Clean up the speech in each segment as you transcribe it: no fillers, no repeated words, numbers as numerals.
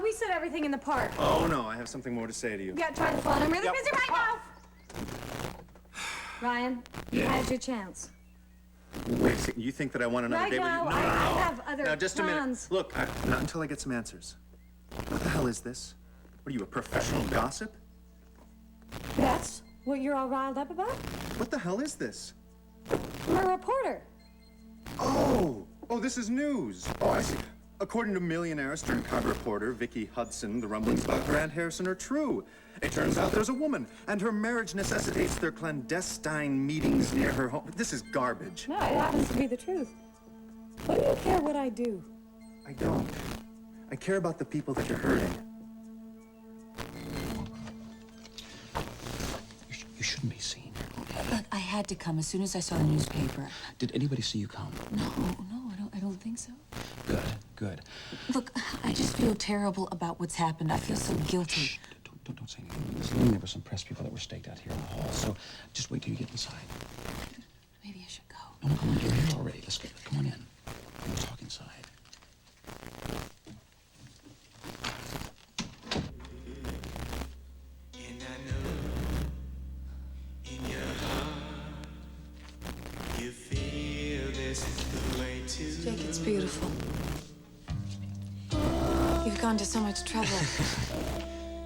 we said everything in the park. Oh, no, I have something more to say to you. Yeah, try the phone. I'm really busy right now. Ryan, you had your chance. Wait a second, you think that I want another Right date now, with you? No, I no, no. have other Now, just plans. a minute. Look, not until I get some answers. What the hell is this? What are you, a professional gossip? That's what you're all riled up about? What the hell is this? I'm a reporter. Oh, this is news. Oh, I see. According to millionaire stern-card reporter Vicky Hudson, the rumblings about Grant Harrison are true. It turns out there's a woman, and her marriage necessitates their clandestine meetings near her home. This is garbage. No, it happens to be the truth. What do you care what I do? I don't. I care about the people that you're hurting. You shouldn't be seen. Look, I had to come as soon as I saw the newspaper. Did anybody see you come? No, I don't think so. Good. Look, I just feel terrible about what's happened. I feel so guilty. Shh, don't say anything. Listen, there were some press people that were staked out here in the hall, so just wait till you get inside. Maybe I should go. No, come on, you're here already. Let's go. Come on in. We'll talk inside. And I know in your heart you feel this is the way to. Jake, it's beautiful. You've gone to so much trouble.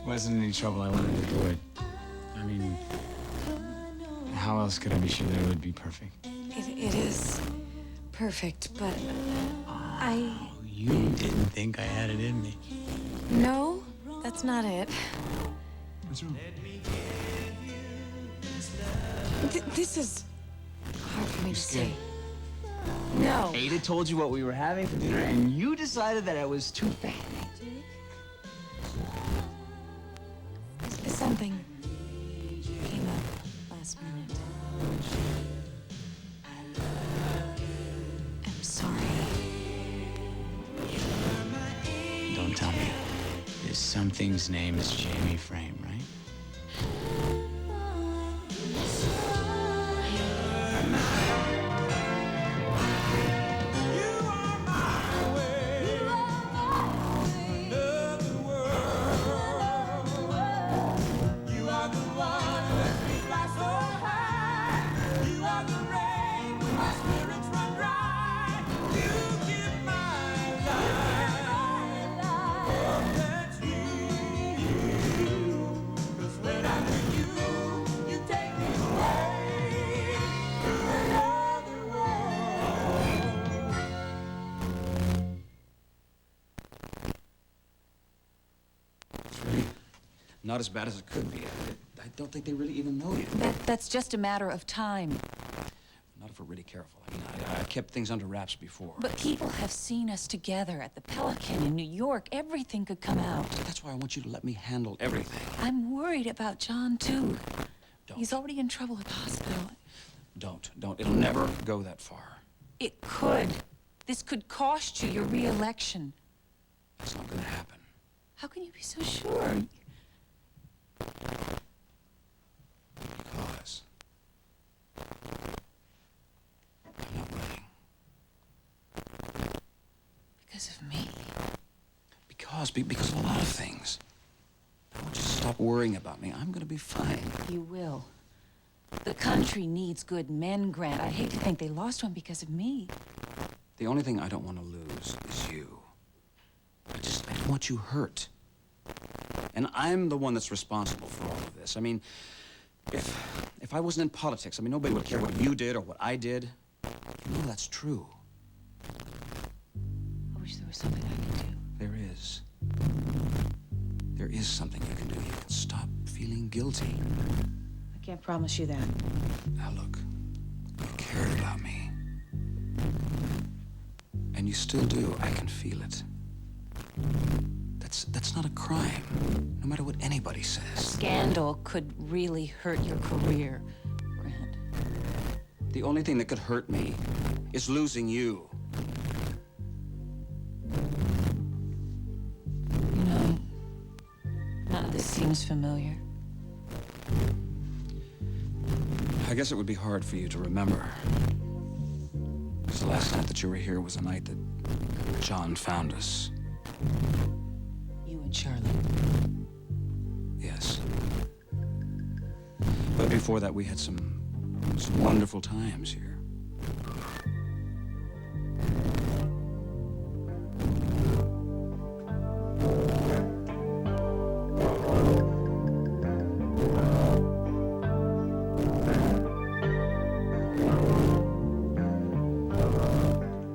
Wasn't any trouble I wanted to avoid. I mean, how else could I be sure that it would be perfect? It is perfect, but You didn't think I had it in me. No, that's not it. What's wrong? This is hard for me to scared? say. No. Ada told you what we were having for dinner, and you decided that I was too fat. Something came up last minute. I'm sorry. Don't tell me. This something's name is Jamie Frame, right? Not as bad as it could be. I don't think they really even know you. That's just a matter of time. Not if we're really careful. I mean, I kept things under wraps before. But people have seen us together at the Pelican in New York. Everything could come out. That's why I want you to let me handle everything. I'm worried about John, too. Don't. He's already in trouble at the hospital. Don't. It'll never go that far. It could. This could cost you your re-election. That's not gonna happen. How can you be so sure? Because I'm not running. Because of me. Because of a lot of things. I want you to stop worrying about me. I'm gonna be fine. You will. The country needs good men, Grant. I hate to think they lost one because of me. The only thing I don't want to lose is you. I don't want you hurt. And I'm the one that's responsible for all of this. I mean, if I wasn't in politics, I mean, nobody would care what you did or what I did. You know that's true. I wish there was something I could do. There is. There is something you can do. You can stop feeling guilty. I can't promise you that. Now look, you cared about me. And you still do. I can feel it. That's not a crime, no matter what anybody says. Scandal could really hurt your career, Grant. The only thing that could hurt me is losing you. You know, none of this seems familiar. I guess it would be hard for you to remember. Because the last night that you were here was the night that John found us. You and before that, we had some wonderful times here.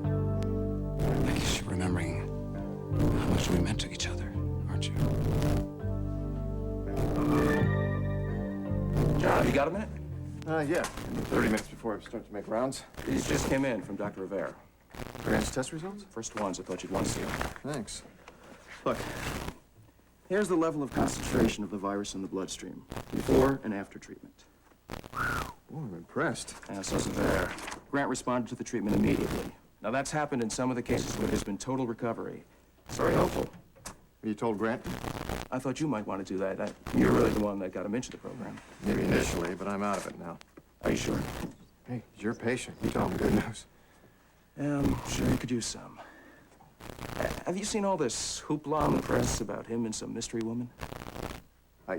I guess you're remembering how much we meant to each other, aren't you? John, you got a minute? Yeah. 30 minutes before I start to make rounds. These just came in from Dr. Rivera. Grant's test results? First ones. I thought you'd want to see them. Thanks. Look, here's the level of concentration of the virus in the bloodstream, before and after treatment. Boy, I'm impressed. And so's there. Grant responded to the treatment immediately. Now, that's happened in some of the cases where there's been total recovery. It's very hopeful. You told Grant? I thought you might want to do that. You're really the one that got him into the program. Maybe initially, but I'm out of it now. Are you sure? Hey, you're patient. You tell him good news. Yeah, I'm sure you could use some. Have you seen all this hoopla in the press about him and some mystery woman?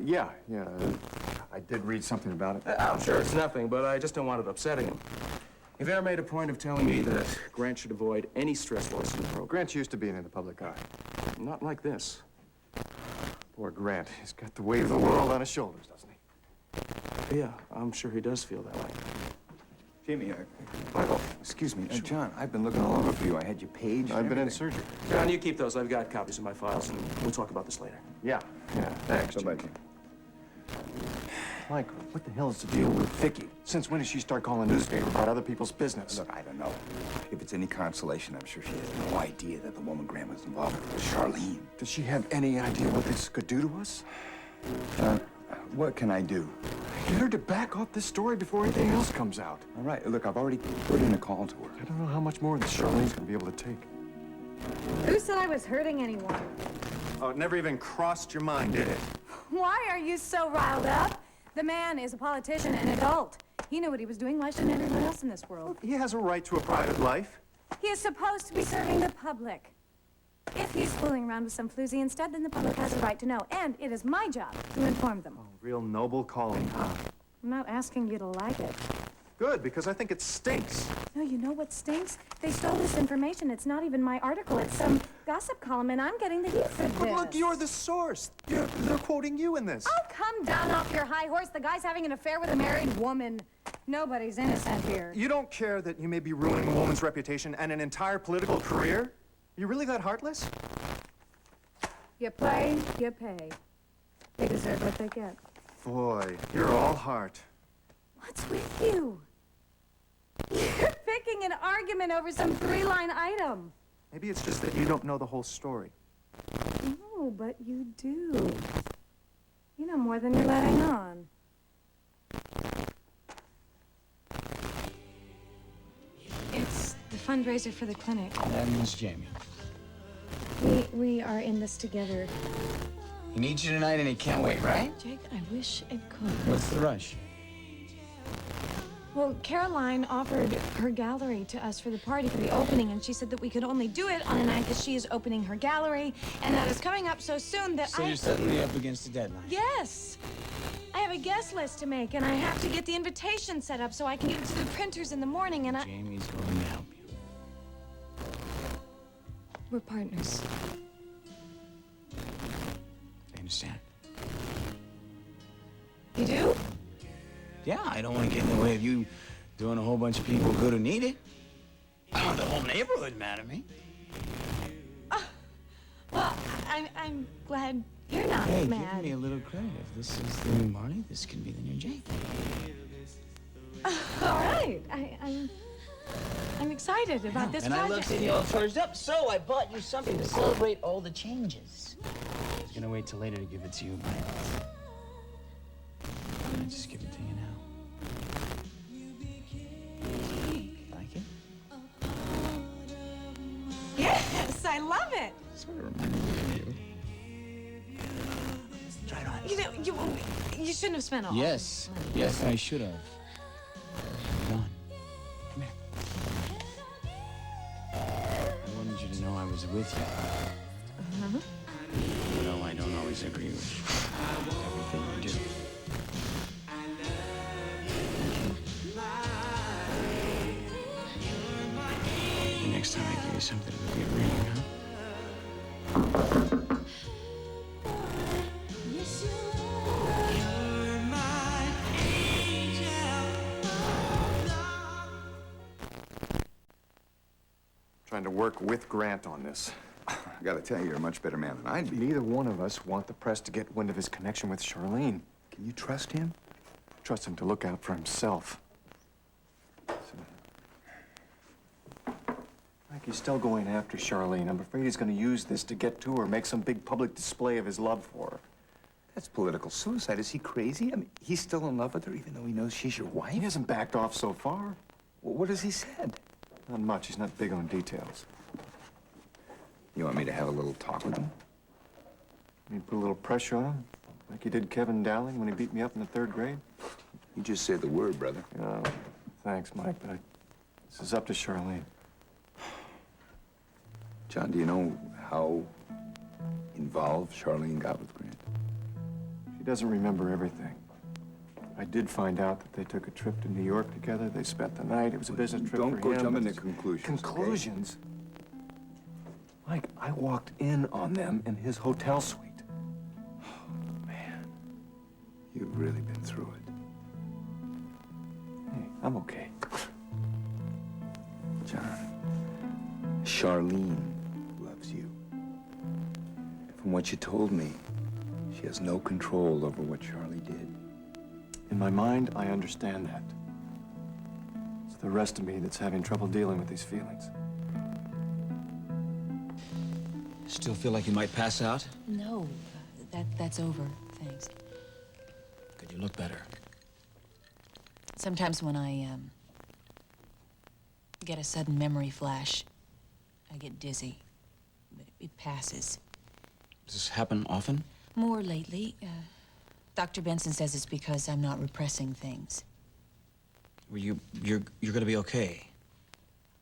Yeah. I did read something about it. I'm sure it's nothing, but I just don't want it upsetting him. You've ever made a point of telling me that Grant should avoid any stress loss in the program. Grant's used to being in the public eye. Not like this. Poor Grant. He's got the weight of the world on his shoulders, doesn't he? Yeah, I'm sure he does feel that way. Jamie, Michael. excuse me. John, I've been looking all over for you. I had your page. I've been in everything. surgery. John, you keep those. I've got copies of my files, and we'll talk about this later. Yeah. Thanks, So Jimmy. bye. Mike, what the hell is the deal with Vicky? Since when does she start calling the newspaper about other people's business? Look, I don't know. If it's any consolation, I'm sure she has no idea that the woman Graham was involved with was Charlene. Does she have any idea what this could do to us? John, what can I do? Get her to back off this story before anything else comes out. All right, look, I've already put in a call to her. I don't know how much more this Charlene's gonna be able to take. Who said I was hurting anyone? Oh, it never even crossed your mind, did it? Why are you so riled up? The man is a politician, an adult. He knew what he was doing. Why shouldn't everyone else in this world? He has a right to a private life. He is supposed to be serving the public. If he's fooling around with some floozy instead, then the public has a right to know. And it is my job to inform them. Real noble calling, huh? I'm not asking you to like it. Good, because I think it stinks. No, you know what stinks? They stole this information. It's not even my article. It's some gossip column, and I'm getting the heat for this. But look, you're the source. They're quoting you in this. Oh, come down off your high horse. The guy's having an affair with a married woman. Nobody's innocent here. You don't care that you may be ruining a woman's reputation and an entire political career? You really that heartless? You play, you pay. They deserve what they get. Boy, you're all heart. What's with you? You're picking an argument over some three-line item. Maybe it's just that you don't know the whole story. No, but you do. You know more than you're letting on. It's the fundraiser for the clinic. That means Jamie. We are in this together. He needs you tonight and he can't wait, right? Jake, I wish it could. What's the rush? Well, Caroline offered her gallery to us for the party for the opening, and she said that we could only do it on a night that she is opening her gallery, and that is coming up so soon that So you're suddenly up against the deadline. Yes! I have a guest list to make, and I have to get the invitation set up so I can get it to the printers in the morning, and Jamie's going to help you. We're partners. I understand. You do? Yeah, I don't want to get in the way of you doing a whole bunch of people good who need it. I want the whole neighborhood mad at me. Well, I'm glad you're not Hey, mad. give me a little credit. If this is the new Marty, this can be the new Jake. All right. I'm excited about this And I project. looked at you all charged up, so I bought you something to celebrate all the changes. I was gonna wait till later to give it to you, but I just give it to you now. Like it? Yes, I love it. Sort of reminded me of you. Try it on. You know, you shouldn't have spent all. Yes, yes, I should have. Come on, come here. I wanted you to know I was with you. Though I don't always agree with everything you do. something to get reading, huh? You're my angel. Trying to work with Grant on this. I gotta tell you, you're a much better man than I'd be. Neither one of us want the press to get wind of his connection with Charlene. Can you trust him? Trust him to look out for himself. Like he's still going after Charlene. I'm afraid he's going to use this to get to her, make some big public display of his love for her. That's political suicide. Is he crazy? I mean, he's still in love with her even though he knows she's your wife? He hasn't backed off so far. Well, what has he said? Not much. He's not big on details. You want me to have a little talk with him? You put a little pressure on him, like you did Kevin Dowling when he beat me up in the 3rd grade? You just say the word, brother. No, thanks, Mike, but this is up to Charlene. John, do you know how involved Charlene got with Grant? She doesn't remember everything. I did find out that they took a trip to New York together. They spent the night. It was a business trip for him. Don't go jumping but to conclusions. Conclusions? Mike, I walked in on them in his hotel suite. Oh, man. You've really been through it. Hey, I'm okay. John, Charlene loves you. From what you told me, she has no control over what Charlie did. In my mind, I understand that. It's the rest of me that's having trouble dealing with these feelings. Still feel like you might pass out? No, that's over, thanks. Good, you look better. Sometimes when I, get a sudden memory flash, I get dizzy, but it passes. Does this happen often? More lately. Dr. Benson says it's because I'm not repressing things. Well, you're gonna be okay.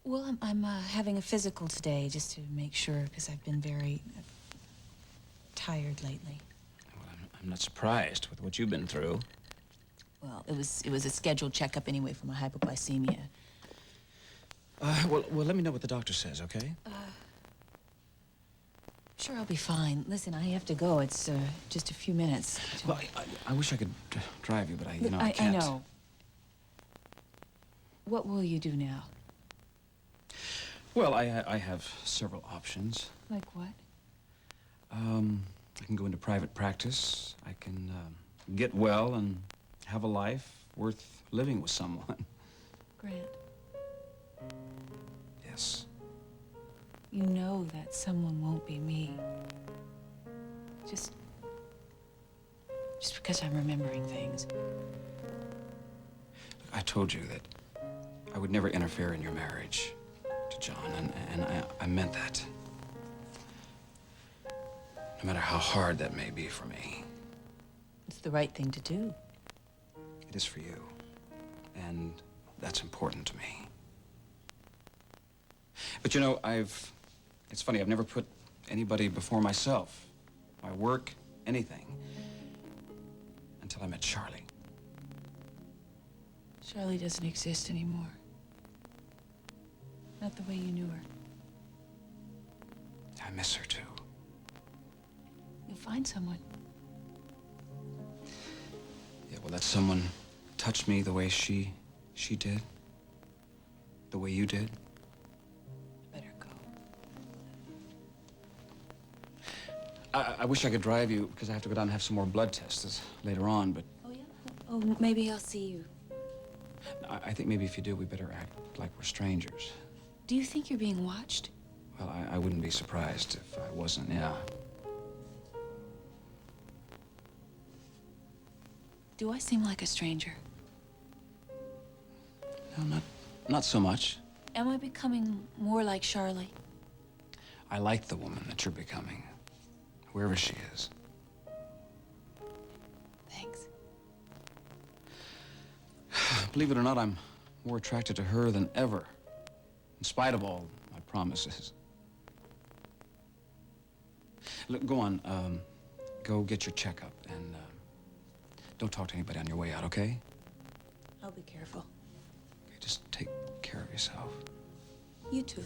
Well, I'm having a physical today just to make sure, because I've been very tired lately. Well, I'm not surprised with what you've been through. Well, it was a scheduled checkup anyway for my hypoglycemia. Well, let me know what the doctor says, okay? Sure, I'll be fine. Listen, I have to go. It's just a few minutes. Well, I wish I could drive you, but I I can't. know. What will you do now? Well, I have several options. Like what? I can go into private practice. I can get well and have a life worth living with someone. Grant, Yes. you know that someone won't be me. Just because I'm remembering things. Look, I told you that I would never interfere in your marriage to John, and I meant that. No matter how hard that may be for me. It's the right thing to do. It is for you, and that's important to me. But you know, it's funny, I've never put anybody before myself. My work, anything, until I met Charlie. Charlie doesn't exist anymore. Not the way you knew her. I miss her too. You'll find someone. Yeah, well, that someone touched me the way she did. The way you did. Better go. I wish I could drive you, because I have to go down and have some more blood tests later on, but Oh, yeah? Oh, maybe I'll see you. I think maybe if you do, we better act like we're strangers. Do you think you're being watched? Well, I wouldn't be surprised if I wasn't, yeah. Do I seem like a stranger? No, not so much. Am I becoming more like Charlie? I like the woman that you're becoming, whoever she is. Thanks. Believe it or not, I'm more attracted to her than ever, in spite of all my promises. Look, go on, go get your checkup, and don't talk to anybody on your way out, okay? I'll be careful. Okay, just take care of yourself. You too.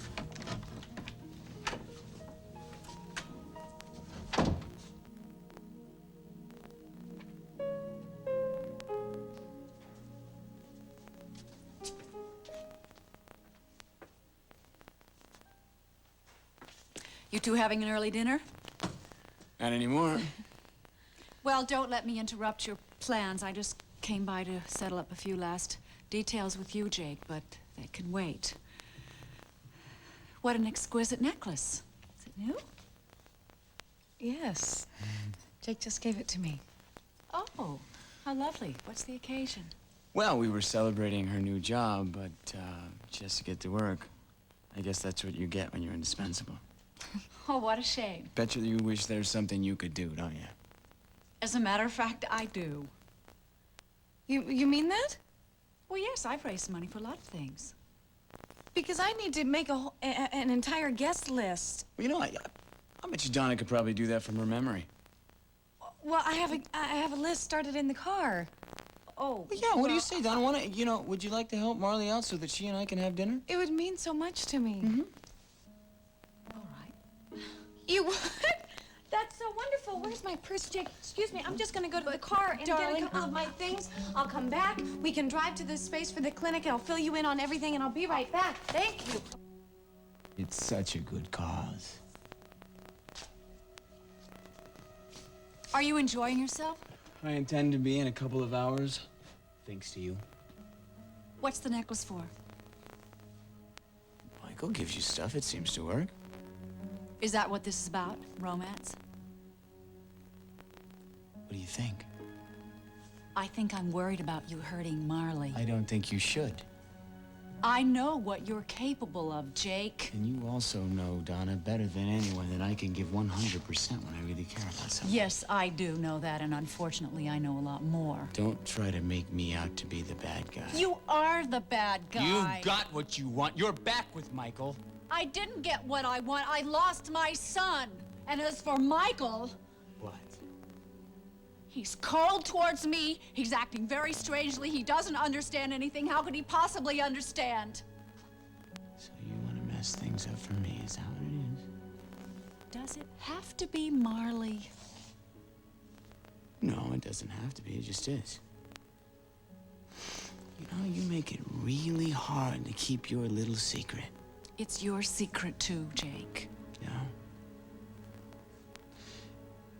two having an early dinner? Not anymore. Well, don't let me interrupt your plans. I just came by to settle up a few last details with you, Jake, but they can wait. What an exquisite necklace. Is it new? Yes. Jake just gave it to me. Oh, how lovely. What's the occasion? Well, we were celebrating her new job, but she has to get to work. I guess that's what you get when you're indispensable. Oh, what a shame. Bet you wish there's something you could do, don't you? As a matter of fact, I do. You mean that? Well, yes, I've raised money for a lot of things. Because I need to make an entire guest list. Well, you know, I bet you Donna could probably do that from her memory. Well, I have a list started in the car. Oh. Well, yeah, what do you say, Donna? Would you like to help Marley out so that she and I can have dinner? It would mean so much to me. Mm-hmm. All right. You would? That's so wonderful. Where's my purse, Jake? Excuse me, I'm just gonna go to the car and get a couple of my things. I'll come back. We can drive to the space for the clinic, and I'll fill you in on everything, and I'll be right back. Thank you. It's such a good cause. Are you enjoying yourself? I intend to be in a couple of hours, thanks to you. What's the necklace for? Michael gives you stuff. It seems to work. Is that what this is about? Romance? What do you think? I think I'm worried about you hurting Marley. I don't think you should. I know what you're capable of, Jake. And you also know, Donna, better than anyone that I can give 100% when I really care about something. Yes, I do know that, and unfortunately, I know a lot more. Don't try to make me out to be the bad guy. You are the bad guy. You got what you want. You're back with Michael. I didn't get what I want. I lost my son. And as for Michael... What? He's cold towards me. He's acting very strangely. He doesn't understand anything. How could he possibly understand? So you want to mess things up for me, is that what it is? Does it have to be Marley? No, it doesn't have to be. It just is. You know, you make it really hard to keep your little secret. It's your secret too, Jake. Yeah?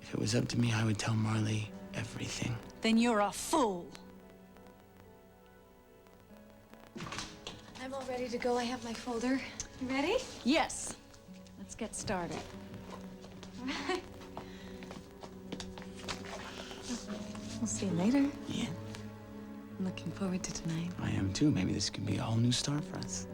If it was up to me, I would tell Marley everything. Then you're a fool. I'm all ready to go. I have my folder. You ready? Yes. Let's get started. All right. We'll see you later. Yeah. I'm looking forward to tonight. I am too. Maybe this could be a whole new start for us.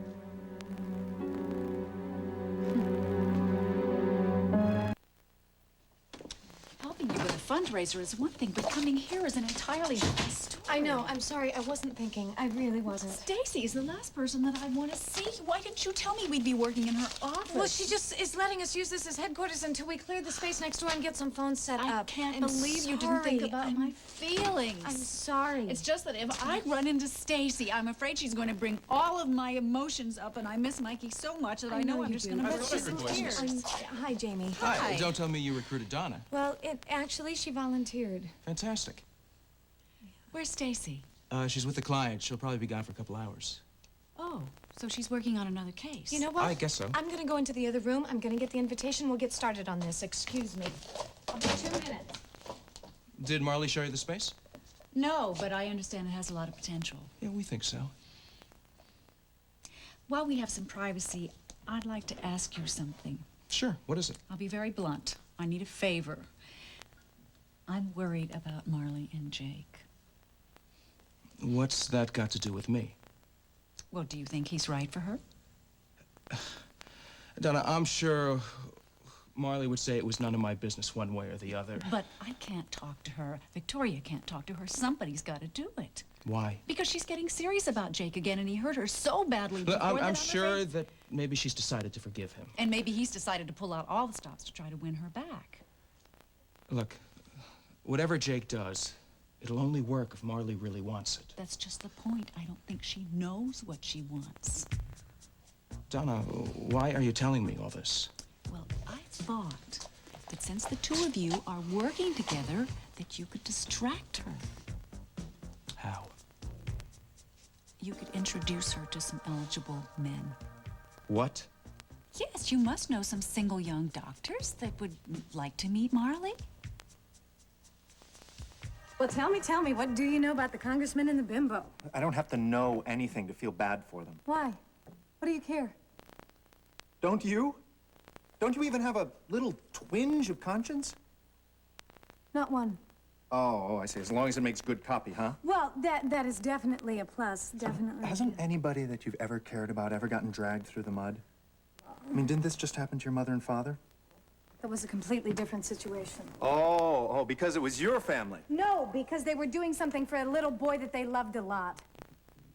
Helping you with a fundraiser is one thing, but coming here is an entirely different story. I know. I'm sorry. I wasn't thinking. I really wasn't. Stacy is the last person that I want to see. Why didn't you tell me we'd be working in her office? Well, she just is letting us use this as headquarters until we clear the space next door and get some phones set up. I can't I'm believe you didn't think sorry. about my feelings. I'm sorry. It's just that if I run into Stacy, I'm afraid she's going to bring all of my emotions up, and I miss Mikey so much that I know I'm you just do. going to But burst she's into tears. Hi, Jamie. Hi. Don't tell me you recruited Donna. Well, actually, she volunteered. Fantastic. Where's Stacy? She's with a client. She'll probably be gone for a couple hours. Oh, so she's working on another case. You know what? I guess so. I'm gonna go into the other room. I'm gonna get the invitation. We'll get started on this. Excuse me. I'll be 2 minutes. Did Marley show you the space? No, but I understand it has a lot of potential. Yeah, we think so. While we have some privacy, I'd like to ask you something. Sure. What is it? I'll be very blunt. I need a favor. I'm worried about Marley and Jake. What's that got to do with me? Well, do you think he's right for her? Donna, I'm sure Marley would say it was none of my business one way or the other. But I can't talk to her. Victoria can't talk to her. Somebody's got to do it. Why? Because she's getting serious about Jake again, and he hurt her so badly Look, before I'm sure that maybe she's decided to forgive him. And maybe he's decided to pull out all the stops to try to win her back. Look, whatever Jake does, it'll only work if Marley really wants it. That's just the point. I don't think she knows what she wants. Donna, why are you telling me all this? Well, I thought that since the two of you are working together, that you could distract her. How? You could introduce her to some eligible men. What? Yes, you must know some single young doctors that would like to meet Marley. Well, tell me, what do you know about the congressman and the bimbo? I don't have to know anything to feel bad for them. Why? What do you care? Don't you? Don't you even have a little twinge of conscience? Not one. Oh, I see. As long as it makes good copy, huh? Well, that is definitely a plus, definitely. Hasn't anybody that you've ever cared about ever gotten dragged through the mud? I mean, didn't this just happen to your mother and father? That was a completely different situation. Oh, because it was your family. No, because they were doing something for a little boy that they loved a lot.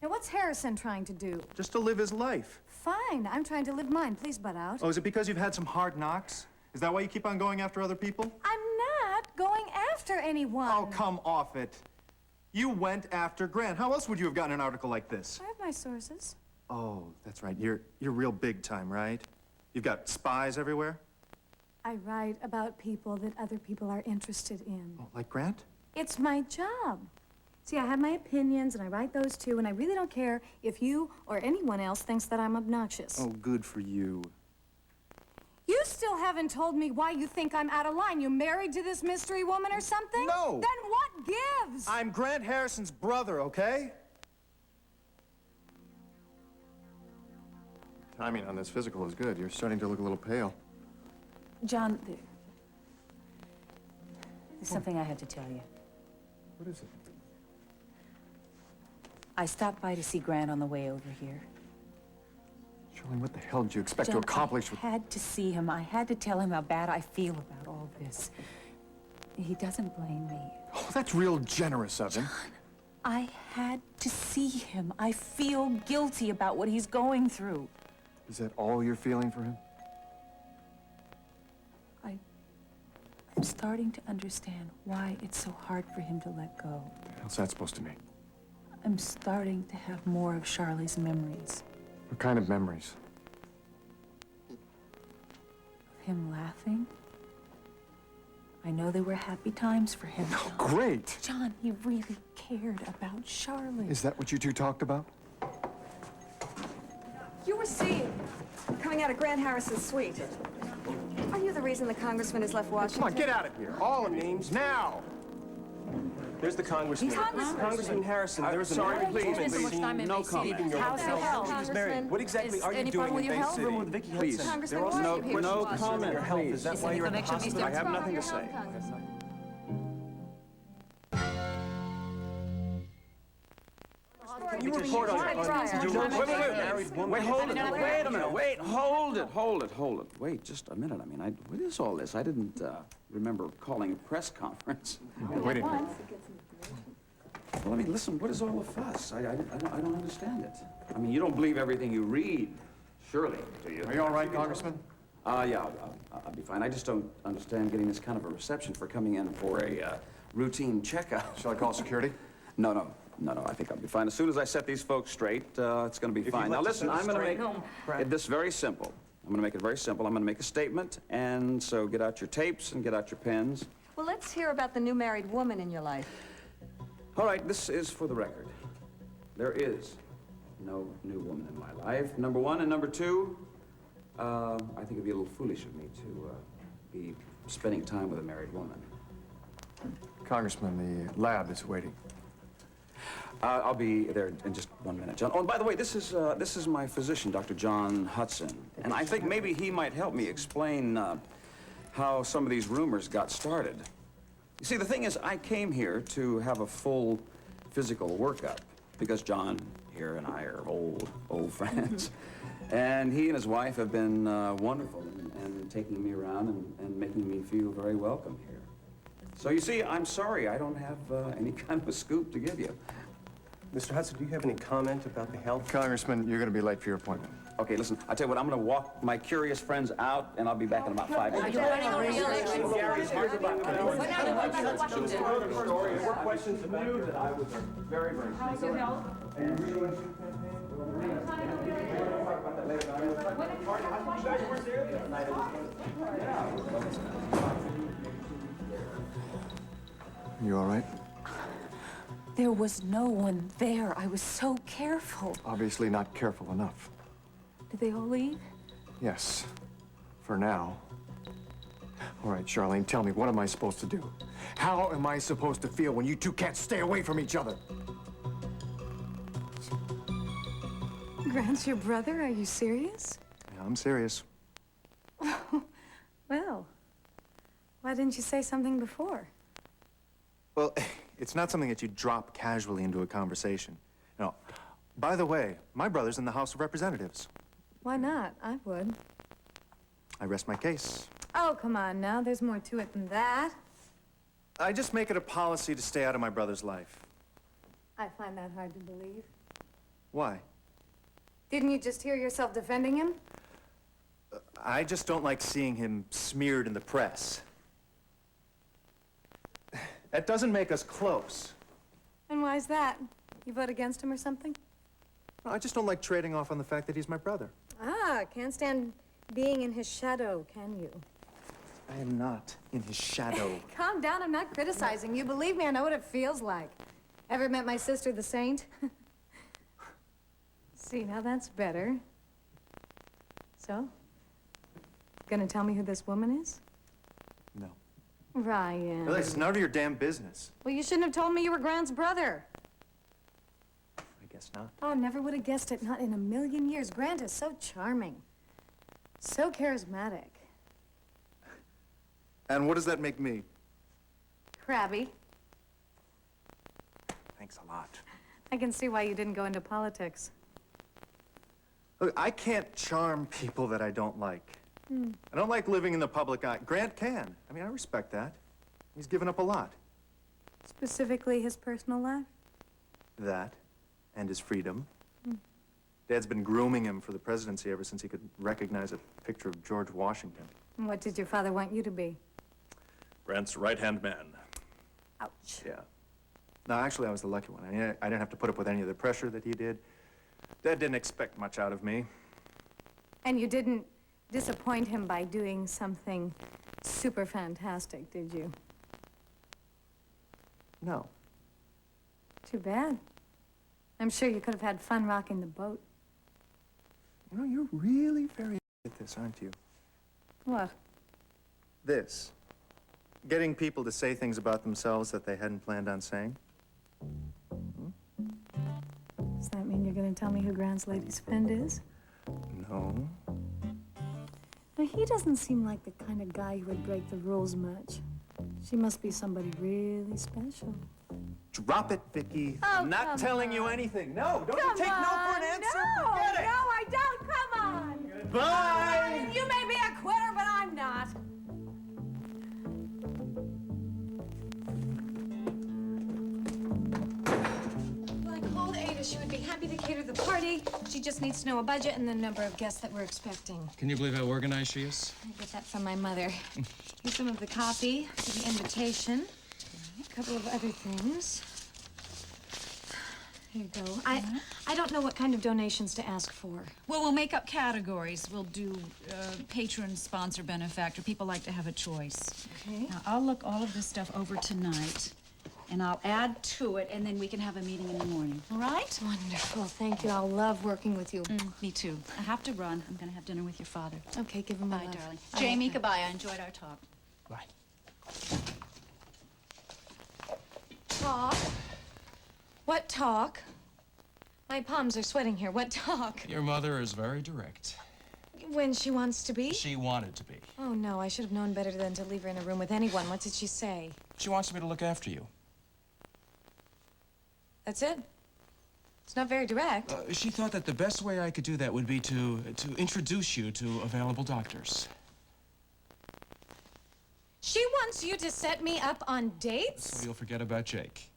Now, what's Harrison trying to do? Just to live his life. Fine, I'm trying to live mine. Please butt out. Oh, is it because you've had some hard knocks? Is that why you keep on going after other people? I'm not going after anyone. Oh, come off it. You went after Grant. How else would you have gotten an article like this? I have my sources. Oh, that's right. You're real big time, right? You've got spies everywhere? I write about people that other people are interested in. Oh, like Grant? It's my job. See, I have my opinions, and I write those too, and I really don't care if you or anyone else thinks that I'm obnoxious. Oh, good for you. You still haven't told me why you think I'm out of line. You married to this mystery woman or something? No. Then what gives? I'm Grant Harrison's brother, okay? Timing on this physical is good. You're starting to look a little pale. John, there's something I have to tell you. What is it? I stopped by to see Grant on the way over here. Charlene, what the hell did you expect John, to accomplish with... I had to see him. I had to tell him how bad I feel about all this. He doesn't blame me. Oh, that's real generous of him. John, I had to see him. I feel guilty about what he's going through. Is that all you're feeling for him? I'm starting to understand why it's so hard for him to let go. What the hell's that supposed to mean? I'm starting to have more of Charlie's memories. What kind of memories? Of him laughing. I know they were happy times for him. Oh, great! John, he really cared about Charlie. Is that what you two talked about? You were seen coming out of Grant Harrison's suite. Are you the reason the congressman has left Washington? Come on, get out of here. All names, now! There's the congressman. Congressman Harrison, there's an Sorry, married woman please, seen no comment. How's your health? She was married. What exactly are you doing in Bay City? With Vicky Please. Hudson. Congressman, They're why also are you here? No comment, your health. please. Is that why you're in the hospital? I have nothing to say. Can you report on Wait, hold it. Wait a minute. Wait, hold it. Wait just a minute. I mean, what is all this? I didn't remember calling a press conference. Wait a minute. Well, I mean, listen, what is all the fuss? I don't understand it. I mean, you don't believe everything you read, surely, do you? Are you all right, Congressman? Yeah, I'll be fine. I just don't understand getting this kind of a reception for coming in for a routine checkup. Shall I call security? No, I think I'll be fine. As soon as I set these folks straight, it's going to be fine. Now, listen, I'm going to make this very simple. I'm going to make it very simple. I'm going to make a statement, and so get out your tapes and get out your pens. Well, let's hear about the new married woman in your life. All right, this is for the record. There is no new woman in my life, number one. And number two, I think it'd be a little foolish of me to be spending time with a married woman. Congressman, the lab is waiting. I'll be there in just 1 minute, John. Oh, and by the way, this is my physician, Dr. John Hudson. And I think maybe he might help me explain how some of these rumors got started. You see, the thing is, I came here to have a full physical workup because John here and I are old friends. And he and his wife have been wonderful in taking me around and making me feel very welcome here. So you see, I'm sorry, I don't have any kind of a scoop to give you. Mr. Hudson, do you have any comment about the health? Congressman, you're going to be late for your appointment. Okay, listen, I'll tell you what, I'm going to walk my curious friends out, and I'll be back in about 5 minutes. More questions about you that I was very, very... How's your health? You all right? There was no one there. I was so careful. Obviously not careful enough. Did they all leave? Yes. For now. All right, Charlene, tell me, what am I supposed to do? How am I supposed to feel when you two can't stay away from each other? Grant's your brother? Are you serious? Yeah, I'm serious. Well, why didn't you say something before? Well, it's not something that you drop casually into a conversation. No. By the way, my brother's in the House of Representatives. Why not? I would. I rest my case. Oh, come on now. There's more to it than that. I just make it a policy to stay out of my brother's life. I find that hard to believe. Why? Didn't you just hear yourself defending him? I just don't like seeing him smeared in the press. That doesn't make us close. And why is that? You vote against him or something? I just don't like trading off on the fact that he's my brother. Ah, can't stand being in his shadow, can you? I am not in his shadow. Calm down, I'm not criticizing you. Believe me, I know what it feels like. Ever met my sister, the Saint? See, now that's better. So? Gonna tell me who this woman is? No. Ryan. Well, it's none of your damn business. Well, you shouldn't have told me you were Grant's brother. I guess not. Oh, never would have guessed it, not in a million years. Grant is so charming. So charismatic. And what does that make me? Crabby. Thanks a lot. I can see why you didn't go into politics. Look, I can't charm people that I don't like. I don't like living in the public eye. Grant can. I mean, I respect that. He's given up a lot. Specifically his personal life? That, and his freedom. Dad's been grooming him for the presidency ever since he could recognize a picture of George Washington. And what did your father want you to be? Grant's right-hand man. Ouch. Yeah. No, actually, I was the lucky one. I didn't have to put up with any of the pressure that he did. Dad didn't expect much out of me. And you didn't disappoint him by doing something super fantastic, did you? No. Too bad. I'm sure you could have had fun rocking the boat. You know, you're really very at this, aren't you? What? This. Getting people to say things about themselves that they hadn't planned on saying. Does that mean you're going to tell me who Grant's latest friend is? No. Now, he doesn't seem like the kind of guy who would break the rules much. She must be somebody really special. Drop it, Vicky. Oh, I'm not come telling you on. anything. No, don't Come you take no for an on. answer? No, Forget it. no, I don't. Come on. Goodbye. You may be a quitter, but I'm not. Well, I called Ada. She would be happy to cater the party. She just needs to know a budget and the number of guests that we're expecting. Can you believe how organized she is? I get that from my mother. Here's some of the copy for the invitation. A couple of other things. Here you go. I don't know what kind of donations to ask for. Well, we'll make up categories. We'll do patron, sponsor, benefactor. People like to have a choice. Okay. Now, I'll look all of this stuff over tonight, and I'll add to it, and then we can have a meeting in the morning. All right? Wonderful. Thank you. I'll love working with you. Me too. I have to run. I'm going to have dinner with your father. Okay, give him a Bye, love. darling. Bye. Jamie, goodbye. I enjoyed our talk. Bye. Talk? What talk? My palms are sweating here. What talk? Your mother is very direct. When she wants to be? She wanted to be. Oh, no. I should have known better than to leave her in a room with anyone. What did she say? She wants me to look after you. That's it? It's not very direct. She thought that the best way I could do that would be to introduce you to available doctors. She wants you to set me up on dates? So you'll forget about Jake.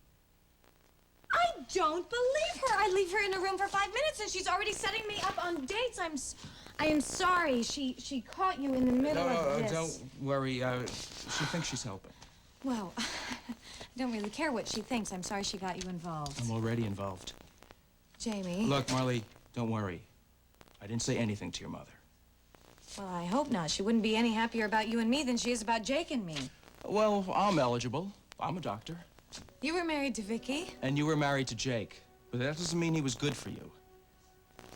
I don't believe her. I leave her in a room for 5 minutes and she's already setting me up on dates. I am sorry. She caught you in the middle of this. Don't worry. She thinks she's helping. Well, I don't really care what she thinks. I'm sorry she got you involved. I'm already involved. Jamie. Look, Marley, don't worry. I didn't say anything to your mother. Well, I hope not. She wouldn't be any happier about you and me than she is about Jake and me. Well, I'm eligible. I'm a doctor. You were married to Vicky. And you were married to Jake. But that doesn't mean he was good for you.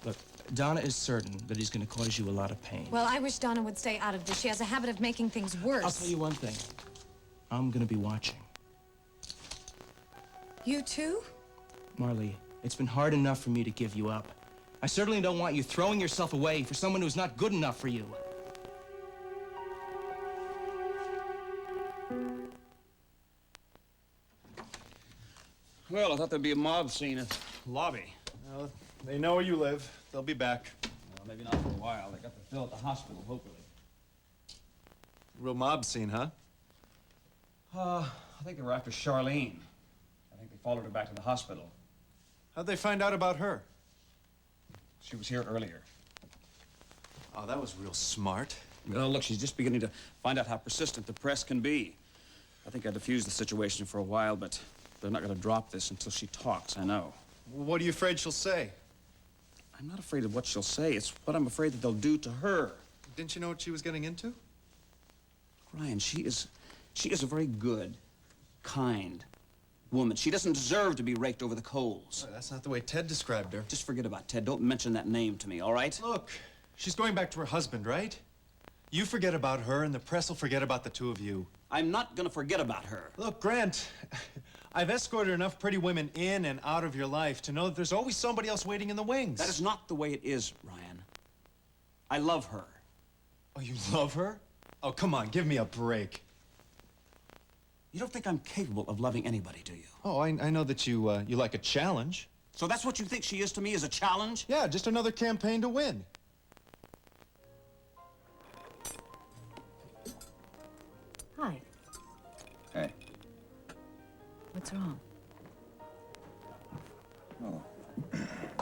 Look, Donna is certain that he's going to cause you a lot of pain. Well, I wish Donna would stay out of this. She has a habit of making things worse. I'll tell you one thing. I'm going to be watching. You too? Marley, it's been hard enough for me to give you up. I certainly don't want you throwing yourself away for someone who's not good enough for you. Well, I thought there'd be a mob scene at the lobby. Well, they know where you live. They'll be back. Well, maybe not for a while. They got the Phil at the hospital, hopefully. Real mob scene, huh? I think they were after Charlene. I think they followed her back to the hospital. How'd they find out about her? She was here earlier. Oh, that was real smart. Well, look, she's just beginning to find out how persistent the press can be. I think I diffused the situation for a while, but they're not going to drop this until she talks, I know. What are you afraid she'll say? I'm not afraid of what she'll say. It's what I'm afraid that they'll do to her. Didn't you know what she was getting into? Ryan, she is a very good, kind woman. She doesn't deserve to be raked over the coals. Oh, that's not the way Ted described her. Just forget about Ted. Don't mention that name to me, all right? Look, she's going back to her husband, right? You forget about her, and the press will forget about the two of you. I'm not gonna forget about her. Look, Grant, I've escorted enough pretty women in and out of your life to know that there's always somebody else waiting in the wings. That is not the way it is, Ryan. I love her. Oh, you love her? Oh, come on, give me a break. You don't think I'm capable of loving anybody, do you? Oh, I know that you like a challenge. So that's what you think she is to me, is a challenge? Yeah, just another campaign to win. Hi. Hey. What's wrong? Well,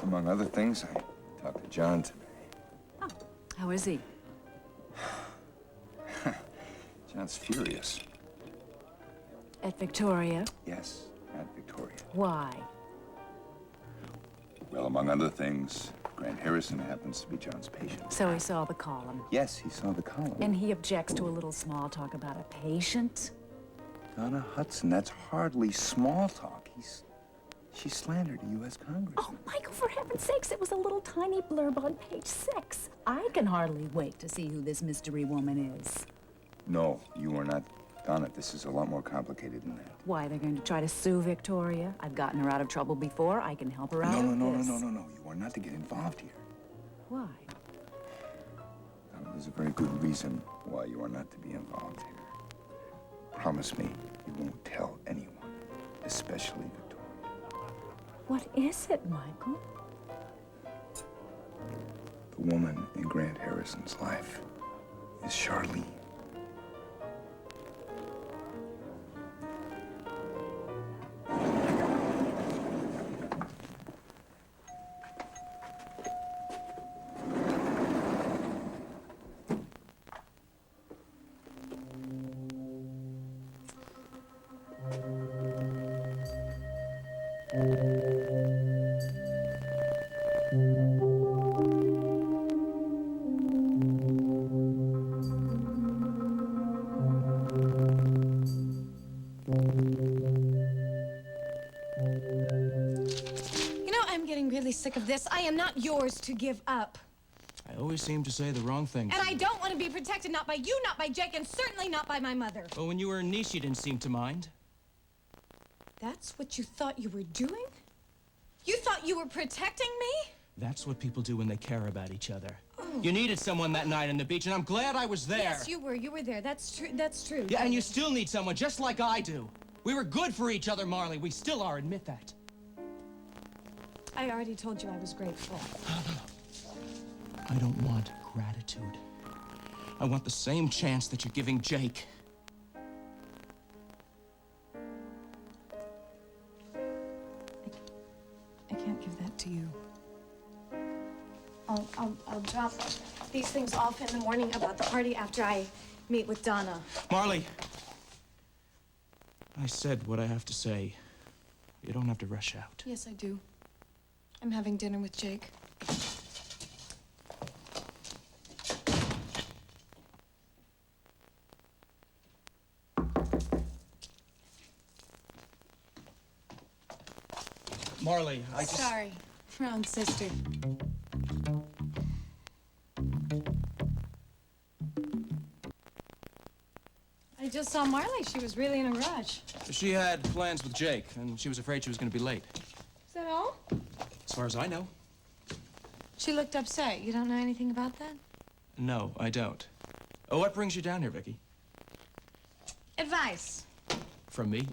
among other things, I talked to John today. Oh, how is he? John's furious. At Victoria? Yes, at Victoria. Why? Well, among other things, Grant Harrison happens to be John's patient. So he saw the column. Yes, he saw the column. And he objects to a little small talk about a patient? Donna Hudson, that's hardly small talk. She slandered a U.S. Congressman. Oh, Michael, for heaven's sakes, it was a little tiny blurb on page 6. I can hardly wait to see who this mystery woman is. No, you are not. Donna, this is a lot more complicated than that. Why, they're going to try to sue Victoria? I've gotten her out of trouble before. I can help her out with this. No. You are not to get involved here. Why? Donna, there's a very good reason why you are not to be involved here. Promise me you won't tell anyone, especially Victoria. What is it, Michael? The woman in Grant Harrison's life is Charlene. Really sick of this. I am not yours to give up. I always seem to say the wrong thing. And I don't want to be protected, not by you, not by Jake, and certainly not by my mother. Well, when you were a niece, you didn't seem to mind. That's what you thought you were doing? You thought you were protecting me? That's what people do when they care about each other. Oh. You needed someone that night on the beach, and I'm glad I was there. Yes, you were. You were there. That's true. That's true. Yeah, and you still need someone just like I do. We were good for each other, Marley. We still are. Admit that. I already told you I was grateful. I don't want gratitude. I want the same chance that you're giving Jake. I can't give that to you. I'll drop these things off in the morning about the party after I meet with Donna. Marley, I said what I have to say. You don't have to rush out. Yes, I do. I'm having dinner with Jake. Marley, Sorry, wrong sister. I just saw Marley. She was really in a rush. She had plans with Jake, and she was afraid she was going to be late. Is that all? As far as I know. She looked upset. You don't know anything about that? No, I don't. Oh, what brings you down here, Vicky? Advice. From me?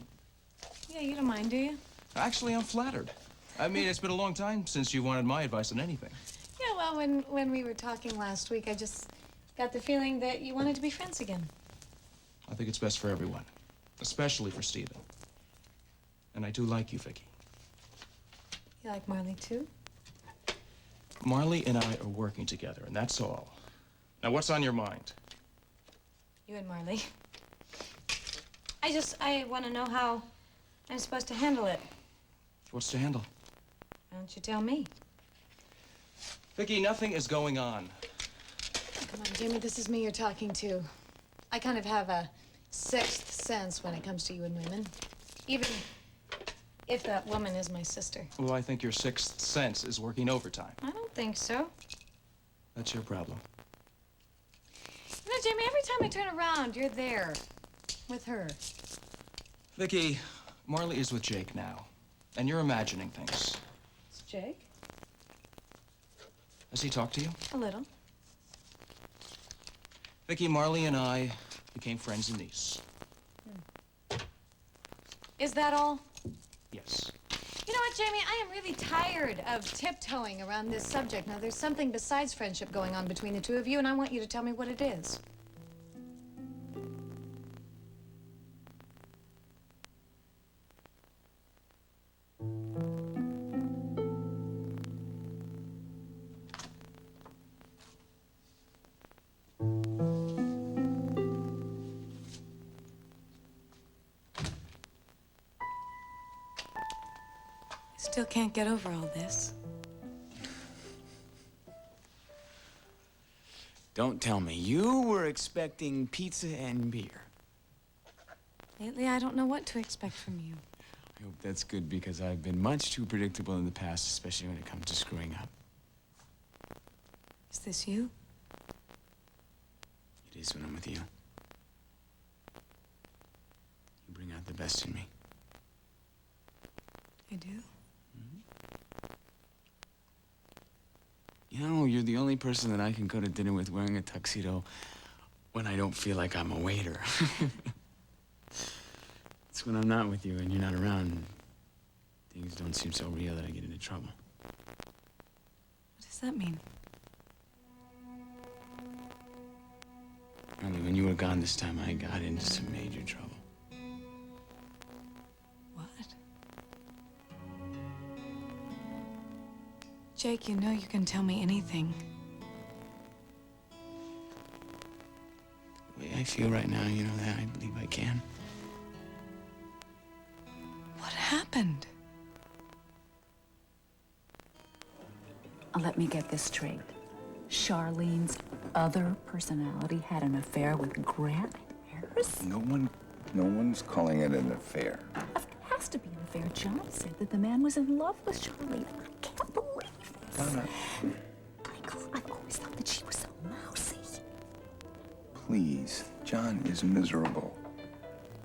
Yeah, you don't mind, do you? Actually, I'm flattered. I mean, it's been a long time since you wanted my advice on anything. Yeah, well, when we were talking last week, I just got the feeling that you wanted to be friends again. I think it's best for everyone, especially for Stephen. And I do like you, Vicky. You like Marley, too? Marley and I are working together, and that's all. Now, what's on your mind? You and Marley. I want to know how I'm supposed to handle it. What's to handle? Why don't you tell me? Vicky, nothing is going on. Come on, Jamie, this is me you're talking to. I kind of have a sixth sense when it comes to you and women. Even if that woman is my sister. Well, I think your sixth sense is working overtime. I don't think so. That's your problem. You know, Jamie, every time I turn around, you're there. With her. Vicky, Marley is with Jake now. And you're imagining things. It's Jake? Has he talked to you? A little. Vicky, Marley and I became friends in Nice. Is that all? Yes. You know what, Jamie? I am really tired of tiptoeing around this subject. Now, there's something besides friendship going on between the two of you, and I want you to tell me what it is. Still can't get over all this. Don't tell me. You were expecting pizza and beer. Lately, I don't know what to expect from you. I hope that's good because I've been much too predictable in the past, especially when it comes to screwing up. Is this you? It is when I'm with you. You bring out the best in me. I do? You know, you're the only person that I can go to dinner with wearing a tuxedo when I don't feel like I'm a waiter. It's when I'm not with you and you're not around. Things don't seem so real that I get into trouble. What does that mean? Only when you were gone this time, I got into some major trouble. What? Jake, you know you can tell me anything. The way I feel right now, you know that I believe I can. What happened? Let me get this straight. Charlene's other personality had an affair with Grant Harris? No one's calling it an affair. It has to be an affair. John said that the man was in love with Charlene. I can't believe this. Donna. Michael, I always thought that she was so mousy. Please, John is miserable.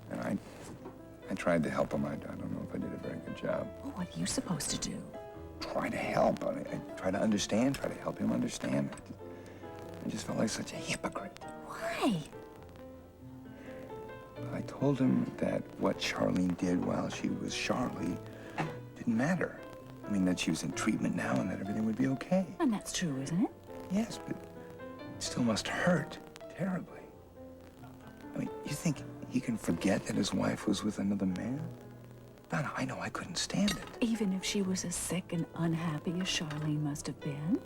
And I tried to help him. I don't know if I did a very good job. Well, what are you supposed to do? Try to help. I try to understand, try to help him understand. I just felt like such a hypocrite. Why? I told him that what Charlene did while she was Charlie didn't matter. I mean, that she was in treatment now and that everything would be okay. And that's true, isn't it? Yes, but it still must hurt terribly. I mean, you think he can forget that his wife was with another man? Donna, I know I couldn't stand it. Even if she was as sick and unhappy as Charlene must have been?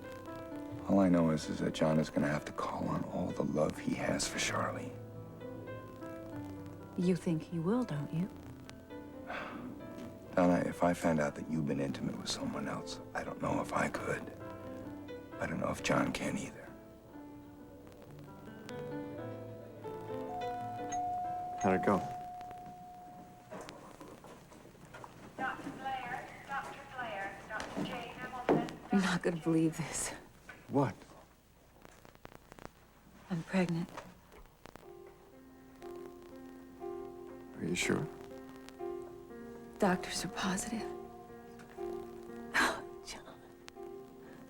All I know is that John is going to have to call on all the love he has for Charlene. You think he will, don't you? Donna, if I found out that you've been intimate with someone else, I don't know if I could. I don't know if John can either. How'd it go? I'm not gonna believe this. What? I'm pregnant. Are you sure? Doctors are positive. Oh, John.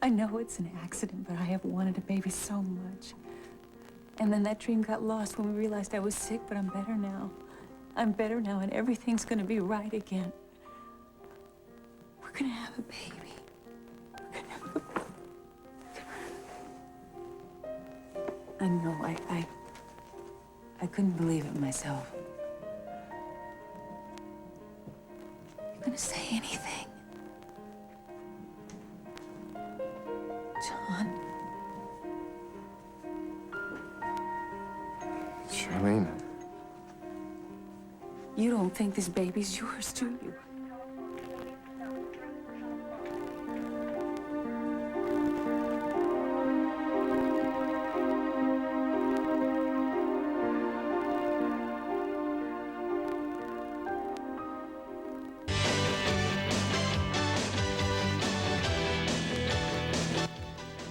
I know it's an accident, but I have wanted a baby so much. And then that dream got lost when we realized I was sick, but I'm better now. I'm better now, and everything's gonna be right again. We're gonna have a baby. We're gonna have a baby. I know, I couldn't believe it myself. You're gonna say anything? John? Charlene. You don't think this baby's yours, do you?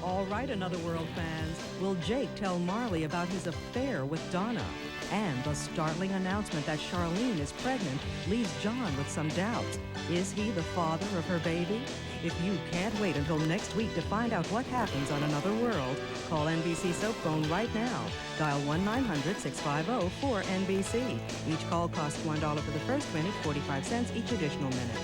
All right, Another World fans, will Jake tell Marley about his affair with Donna? And the startling announcement that Charlene is pregnant leaves John with some doubts. Is he the father of her baby? If you can't wait until next week to find out what happens on Another World, call NBC Soap Phone right now. Dial 1-900-650-4NBC. Each call costs $1 for the first minute, 45 cents each additional minute.